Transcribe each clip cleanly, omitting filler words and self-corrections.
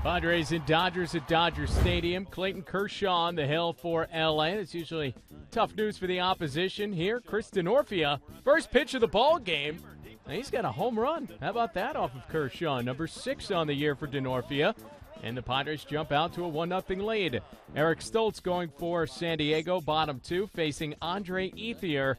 Padres and Dodgers at Dodger Stadium. Clayton Kershaw on the hill for L.A. It's usually tough news for the opposition. Here, Chris Denorfia, first pitch of the ball game. And he's got a home run. How about that off of Kershaw? Number 6 on the year for Denorfia. And the Padres jump out to a 1-0 lead. Eric Stoltz going for San Diego, bottom 2, facing Andre Ethier.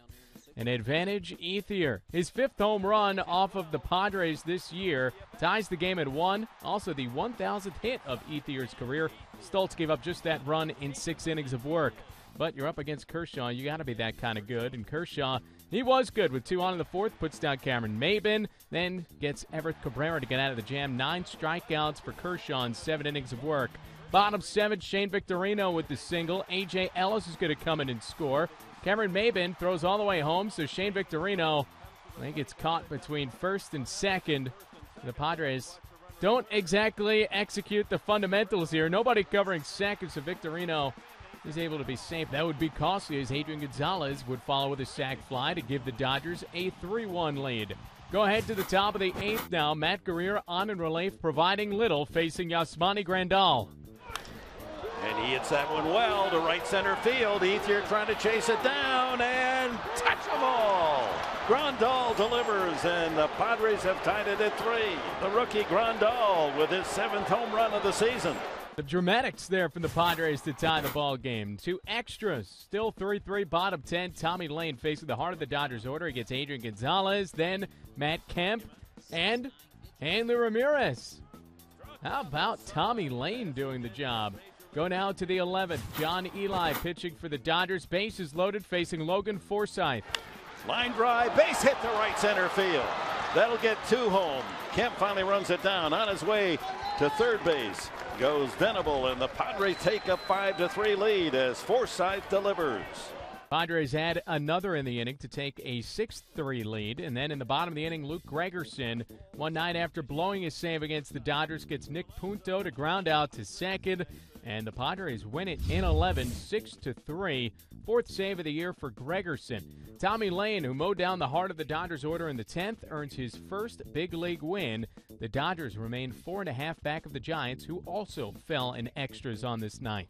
An advantage, Ethier. His 5th home run off of the Padres this year ties the game at 1. Also the 1,000th hit of Ethier's career. Stoltz gave up just that run in 6 innings of work. But you're up against Kershaw. You got to be that kind of good. And Kershaw, he was good with 2 on in the 4th. Puts down Cameron Maybin. Then gets Everett Cabrera to get out of the jam. 9 strikeouts for Kershaw in 7 innings of work. Bottom 7, Shane Victorino with the single. A.J. Ellis is going to come in and score. Cameron Maybin throws all the way home, so Shane Victorino, I think, gets caught between first and second. The Padres don't exactly execute the fundamentals here. Nobody covering second, so Victorino is able to be safe. That would be costly, as Adrian Gonzalez would follow with a sac fly to give the Dodgers a 3-1 lead. Go ahead to the top of the 8th now. Matt Guerrier on in relief, providing little, facing Yasmani Grandal. And he hits that one well to right center field. Ethier trying to chase it down and touch them all. Grandal delivers, and the Padres have tied it at 3. The rookie Grandal with his 7th home run of the season. The dramatics there from the Padres to tie the ball game. 2 extras, still 3-3, bottom 10. Tommy Lane facing the heart of the Dodgers order. He gets Adrian Gonzalez, then Matt Kemp, and Hanley Ramirez. How about Tommy Lane doing the job? Go now to the 11th. John Eli pitching for the Dodgers. Bases loaded, facing Logan Forsythe. Line drive, base hit to right center field. That'll get 2 home. Kemp finally runs it down. On his way to third base goes Venable, and the Padres take a 5-3 lead as Forsythe delivers. Padres add another in the inning to take a 6-3 lead. And then in the bottom of the inning, Luke Gregerson, one night after blowing his save against the Dodgers, gets Nick Punto to ground out to second. And the Padres win it in 11, 6-3. 4th save of the year for Gregerson. Tommy Lane, who mowed down the heart of the Dodgers order in the 10th, earns his first big league win. The Dodgers remain 4.5 back of the Giants, who also fell in extras on this night.